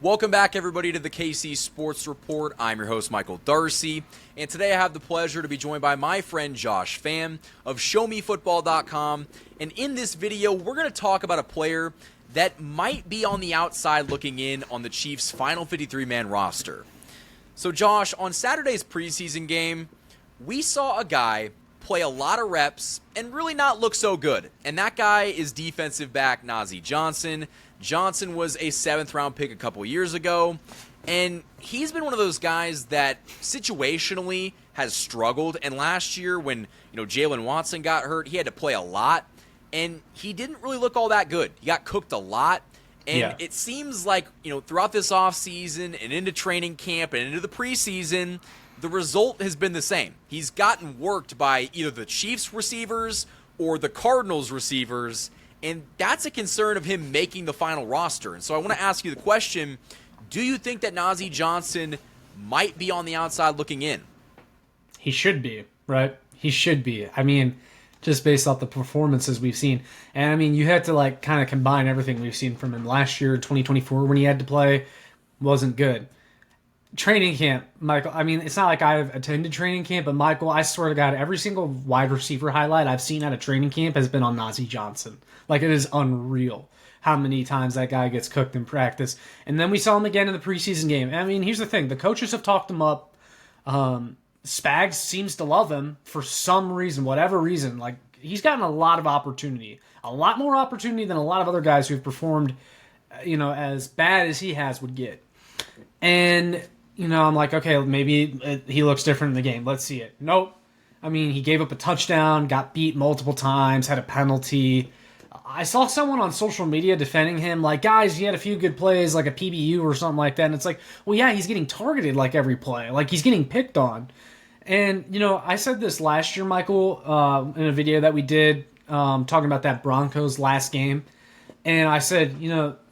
Welcome back, everybody, to the KC Sports Report. I'm your host, Michael Darcy, and today I have the pleasure to be joined by my friend Josh Pham of ShowMeFootball.com. And in this video, we're going to talk about a player that might be on the outside looking in on the Chiefs' final 53-man roster. So, Josh, on Saturday's preseason game, we saw a guy play a lot of reps and really not look so good. And that guy is defensive back Nazeeh Johnson. Johnson was a 7th-round pick a couple years ago, and he's been one of those guys that situationally has struggled. And last year when Jalen Watson got hurt, he had to play a lot, and he didn't really look all that good. He got cooked a lot, and It seems like throughout this offseason and into training camp and into the preseason, the result has been the same. He's gotten worked by either the Chiefs receivers or the Cardinals receivers, and that's a concern of him making the final roster. And so I want to ask you the question, do you think that Nazeeh Johnson might be on the outside looking in? He should be, right? He should be. I mean, just based off the performances we've seen. And I mean, you had to kind of combine everything we've seen from him last year, 2024, when he had to play, wasn't good. Training camp, Michael, I mean, it's not like I've attended training camp, but Michael, I swear to God, every single wide receiver highlight I've seen at a training camp has been on Nazeeh Johnson. Like, it is unreal how many times that guy gets cooked in practice. And then we saw him again in the preseason game. I mean, here's the thing. The coaches have talked him up. Spags seems to love him for some reason, whatever reason. Like, he's gotten a lot of opportunity. A lot more opportunity than a lot of other guys who've performed, as bad as he has would get. And I'm like, okay, maybe he looks different in the game. Let's see it. Nope. I mean, he gave up a touchdown, got beat multiple times, had a penalty. I saw someone on social media defending him, like, guys, he had a few good plays, like a PBU or something like that. And it's like, well, yeah, he's getting targeted like every play. Like, he's getting picked on. And, I said this last year, Michael, in a video that we did talking about that Broncos last game. And I said,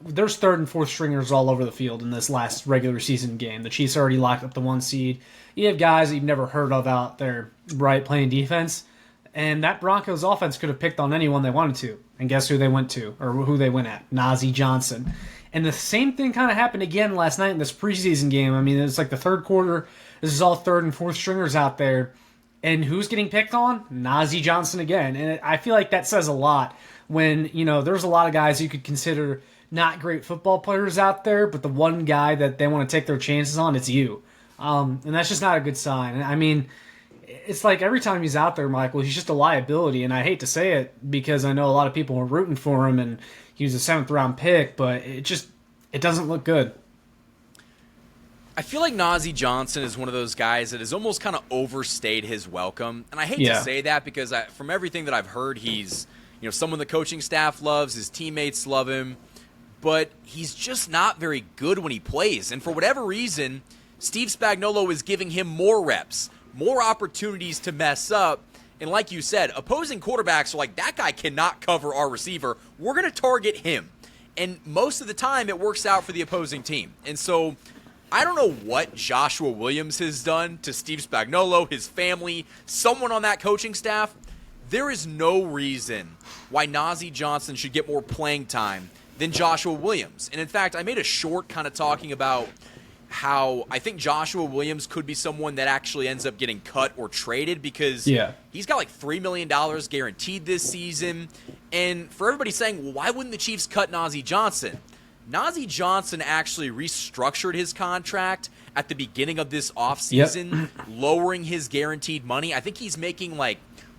there's third and fourth stringers all over the field in this last regular season game. The Chiefs already locked up the 1 seed. You have guys that you've never heard of out there, right, playing defense. And that Broncos offense could have picked on anyone they wanted to. And guess who they went to, or who they went at? Nazeeh Johnson. And the same thing kind of happened again last night in this preseason game. I mean, it's like the third quarter. This is all third and fourth stringers out there. And who's getting picked on? Nazeeh Johnson again. And I feel like that says a lot when, there's a lot of guys you could consider not great football players out there, but the one guy that they want to take their chances on, it's you. And that's just not a good sign. I mean, it's like every time he's out there, Michael, he's just a liability. And I hate to say it because I know a lot of people are rooting for him and he was a 7th-round pick, but it doesn't look good. I feel like Nazeeh Johnson is one of those guys that has almost kind of overstayed his welcome. And I hate to say that because from everything that I've heard, he's someone the coaching staff loves, his teammates love him, but he's just not very good when he plays. And for whatever reason, Steve Spagnuolo is giving him more reps, more opportunities to mess up. And like you said, opposing quarterbacks are like, that guy cannot cover our receiver. We're going to target him. And most of the time, it works out for the opposing team. And so I don't know what Joshua Williams has done to Steve Spagnuolo, his family, someone on that coaching staff. There is no reason why Nazeeh Johnson should get more playing time than Joshua Williams. And in fact, I made a short kind of talking about how I think Joshua Williams could be someone that actually ends up getting cut or traded because he's got like $3 million guaranteed this season. And for everybody saying, well, why wouldn't the Chiefs cut Nazeeh Johnson? Nazeeh Johnson actually restructured his contract at the beginning of this offseason, lowering his guaranteed money. I think he's making like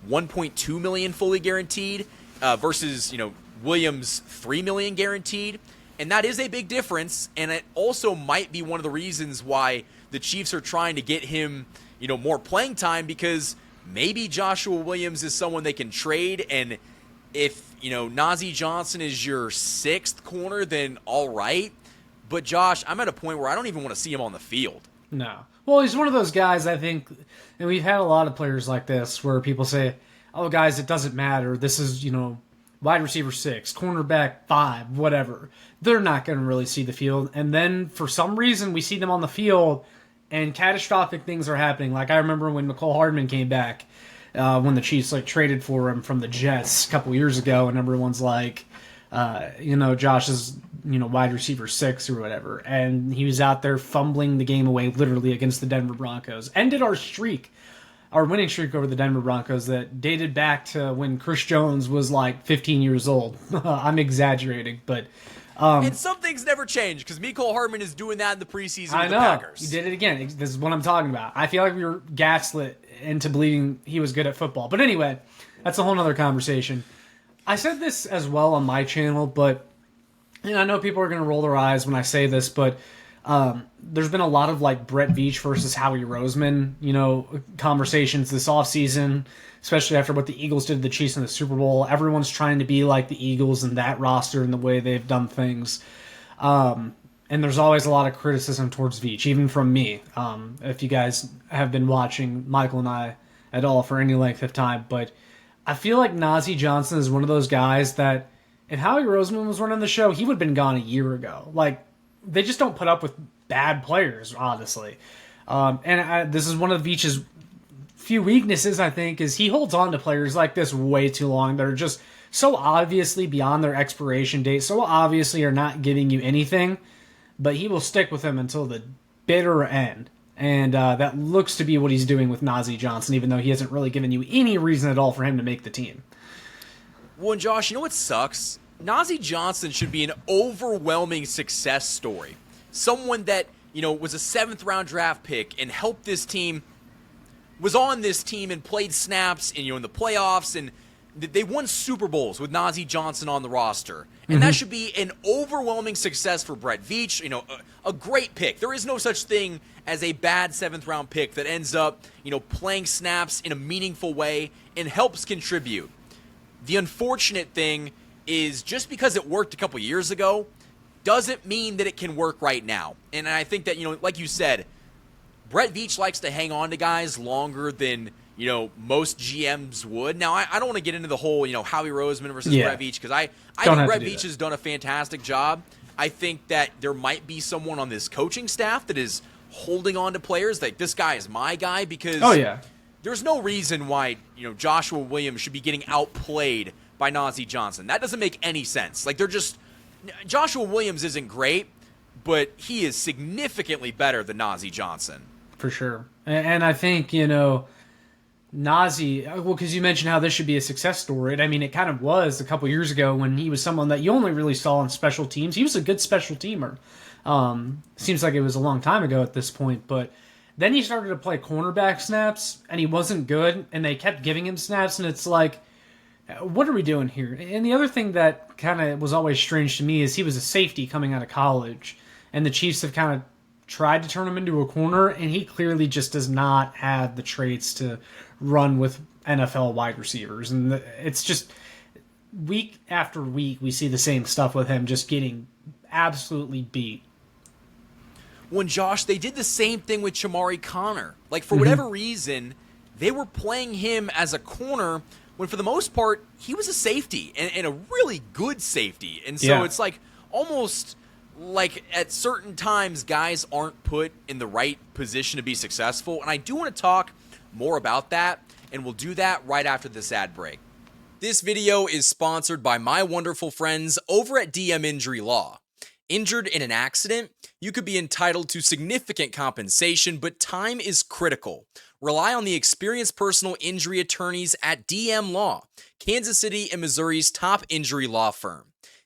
$1.2 million fully guaranteed versus, Williams $3 million guaranteed. And that is a big difference, and it also might be one of the reasons why the Chiefs are trying to get him, more playing time because maybe Joshua Williams is someone they can trade, and if, Nazeeh Johnson is your 6th corner, then all right. But, Josh, I'm at a point where I don't even want to see him on the field. No. Well, he's one of those guys, I think, and we've had a lot of players like this where people say, oh, guys, it doesn't matter. This is, wide receiver 6, cornerback 5, whatever. They're not going to really see the field. And then for some reason we see them on the field and catastrophic things are happening. Like I remember when Mecole Hardman came back when the Chiefs traded for him from the Jets a couple years ago, and everyone's like, Josh is wide receiver 6 or whatever, and he was out there fumbling the game away literally against the Denver Broncos. Ended our winning streak over the Denver Broncos that dated back to when Chris Jones was like 15 years old. I'm exaggerating, but and some things never change because Mecole Hardman is doing that in the preseason with the Packers. He did it again. This is what I'm talking about. I feel like we were gaslit into believing he was good at football. But anyway, that's a whole nother conversation. I said this as well on my channel, but I know people are going to roll their eyes when I say this, but there's been a lot of like Brett Veach versus Howie Roseman, conversations this offseason, especially after what the Eagles did to the Chiefs in the Super Bowl. Everyone's trying to be like the Eagles and that roster and the way they've done things. And there's always a lot of criticism towards Veach, even from me, if you guys have been watching Michael and I at all for any length of time. But I feel like Nazeeh Johnson is one of those guys that if Howie Roseman was running the show, he would have been gone a year ago. Like, they just don't put up with bad players, honestly. This is one of Veach's few weaknesses, I think, is he holds on to players like this way too long that are just so obviously beyond their expiration date, so obviously are not giving you anything, but he will stick with them until the bitter end. And that looks to be what he's doing with Nazeeh Johnson, even though he hasn't really given you any reason at all for him to make the team. Well, and Josh, you know what sucks? Nazeeh Johnson should be an overwhelming success story. Someone that, was a 7th-round draft pick and helped this team, was on this team and played snaps in the playoffs, and they won Super Bowls with Nazeeh Johnson on the roster. And that should be an overwhelming success for Brett Veach, a great pick. There is no such thing as a bad 7th-round pick that ends up, playing snaps in a meaningful way and helps contribute. The unfortunate thing is just because it worked a couple years ago doesn't mean that it can work right now. And I think that, like you said, Brett Veach likes to hang on to guys longer than, most GMs would. Now, I don't want to get into the whole, Howie Roseman versus Brett Veach, because I think Brett Veach has done a fantastic job. I think that there might be someone on this coaching staff that is holding on to players like, this guy is my guy, because there's no reason why, Joshua Williams should be getting outplayed by Nazeeh Johnson. That doesn't make any sense. Like, Joshua Williams isn't great, but he is significantly better than Nazeeh Johnson. For sure. And I think, Nazeeh, because you mentioned how this should be a success story. I mean, it kind of was a couple years ago when he was someone that you only really saw on special teams. He was a good special teamer. Seems like it was a long time ago at this point, but then he started to play cornerback snaps, and he wasn't good, and they kept giving him snaps, and it's like, what are we doing here? And the other thing that kind of was always strange to me is he was a safety coming out of college, and the Chiefs have kind of tried to turn him into a corner, and he clearly just does not have the traits to run with NFL wide receivers. And it's just week after week we see the same stuff with him just getting absolutely beat. When Josh, they did the same thing with Chamari Connor. Like, for whatever reason, they were playing him as a corner when for the most part, he was a safety, and a really good safety. And so it's like almost like at certain times, guys aren't put in the right position to be successful. And I do want to talk more about that, and we'll do that right after this ad break. This video is sponsored by my wonderful friends over at DM Injury Law. Injured in an accident, you could be entitled to significant compensation, but time is critical. Rely on the experienced personal injury attorneys at DM Law, Kansas City and Missouri's top injury law firm.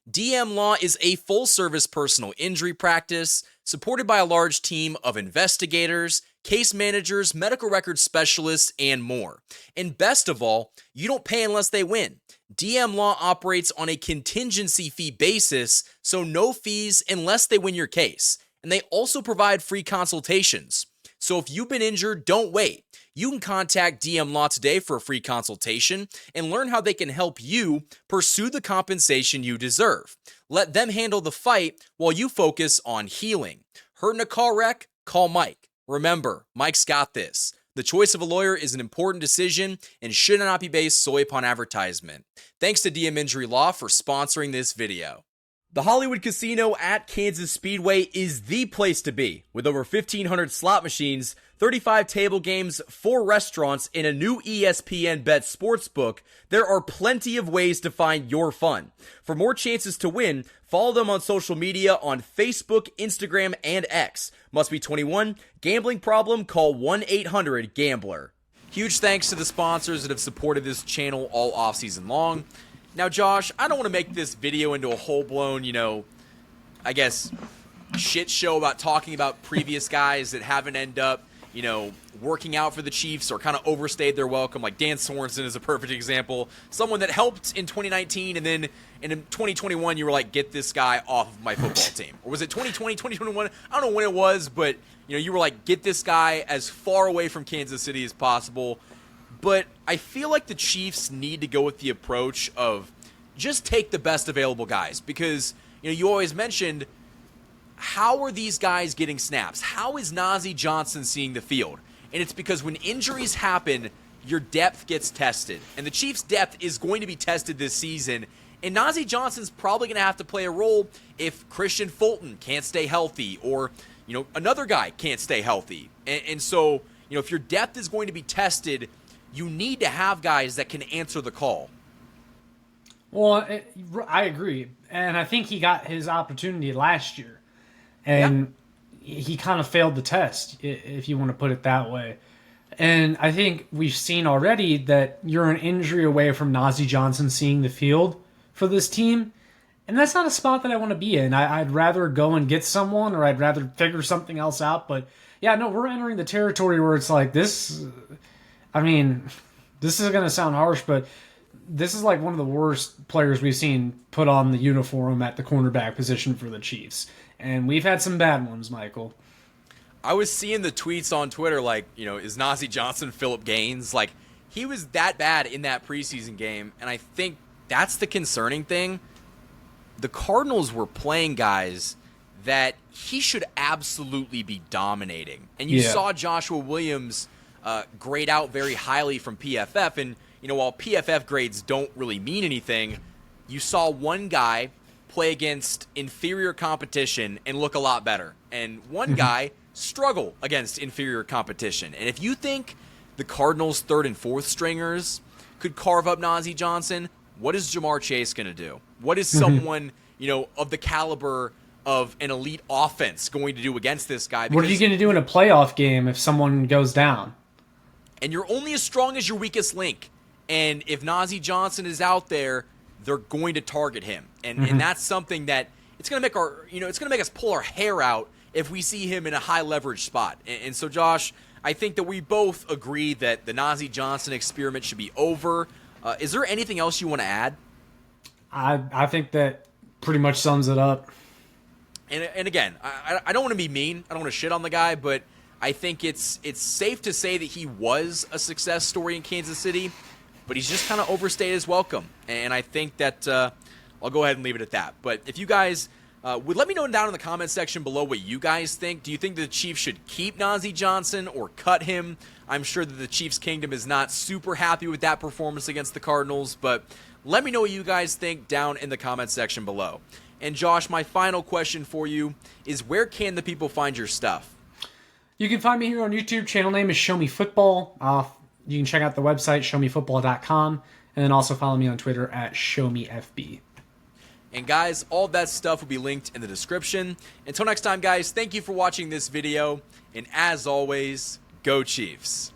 DM Law is a full-service personal injury practice supported by a large team of investigators, case managers, medical records specialists, and more. And best of all, you don't pay unless they win. DM Law operates on a contingency fee basis, so no fees unless they win your case. And they also provide free consultations. So if you've been injured, don't wait. You can contact DM Law today for a free consultation and learn how they can help you pursue the compensation you deserve. Let them handle the fight while you focus on healing. Hurt in a car wreck? Call Mike. Remember, Mike's got this. The choice of a lawyer is an important decision and should not be based solely upon advertisement. Thanks to DM Injury Law for sponsoring this video. The Hollywood Casino at Kansas Speedway is the place to be. With over 1,500 slot machines, 35 table games, 4 restaurants, and a new ESPN Bet sportsbook, there are plenty of ways to find your fun. For more chances to win, follow them on social media on Facebook, Instagram, and X. Must be 21. Gambling problem? Call 1-800-GAMBLER. Huge thanks to the sponsors that have supported this channel all offseason long. Now, Josh, I don't want to make this video into a whole-blown, I guess, shit show about talking about previous guys that haven't ended up, working out for the Chiefs or kind of overstayed their welcome. Like Dan Sorensen is a perfect example. Someone that helped in 2019, and then in 2021, you were like, get this guy off of my football team. Or was it 2020, 2021? I don't know when it was, but, you were like, get this guy as far away from Kansas City as possible. But I feel like the Chiefs need to go with the approach of just take the best available guys. Because, you always mentioned, how are these guys getting snaps? How is Nazeeh Johnson seeing the field? And it's because when injuries happen, your depth gets tested. And the Chiefs' depth is going to be tested this season. And Nazeeh Johnson's probably going to have to play a role if Christian Fulton can't stay healthy or, another guy can't stay healthy. And so, if your depth is going to be tested, you need to have guys that can answer the call. Well, I agree. And I think he got his opportunity last year. And he kind of failed the test, if you want to put it that way. And I think we've seen already that you're an injury away from Nazeeh Johnson seeing the field for this team. And that's not a spot that I want to be in. I'd rather go and get someone, or I'd rather figure something else out. But, we're entering the territory where it's like this. I mean, this is going to sound harsh, but this is like one of the worst players we've seen put on the uniform at the cornerback position for the Chiefs. And we've had some bad ones, Michael. I was seeing the tweets on Twitter like, is Nazeeh Johnson Phillip Gaines? Like, he was that bad in that preseason game, and I think that's the concerning thing. The Cardinals were playing guys that he should absolutely be dominating. And you saw Joshua Williams grade out very highly from PFF, and while PFF grades don't really mean anything, you saw one guy play against inferior competition and look a lot better, and one guy struggle against inferior competition. And if you think the Cardinals' third and fourth stringers could carve up Nazeeh Johnson, what is Jamar Chase going to do? What is someone of the caliber of an elite offense going to do against this guy? What are you going to do in a playoff game if someone goes down? And you're only as strong as your weakest link. And if Nazeeh Johnson is out there, they're going to target him. And that's something that it's going to make it's going to make us pull our hair out if we see him in a high leverage spot. And so, Josh, I think that we both agree that the Nazeeh Johnson experiment should be over. Is there anything else you want to add? I think that pretty much sums it up. And again, I don't want to be mean. I don't want to shit on the guy, but I think it's safe to say that he was a success story in Kansas City, but he's just kind of overstayed his welcome. And I think that I'll go ahead and leave it at that. But if you guys would let me know down in the comment section below what you guys think. Do you think the Chiefs should keep Nazeeh Johnson or cut him? I'm sure that the Chiefs Kingdom is not super happy with that performance against the Cardinals, but let me know what you guys think down in the comment section below. And Josh, my final question for you is, where can the people find your stuff? You can find me here on YouTube. Channel name is Show Me Football. You can check out the website, showmefootball.com, and then also follow me on Twitter at ShowMeFB. And guys, all that stuff will be linked in the description. Until next time, guys, thank you for watching this video. And as always, go Chiefs.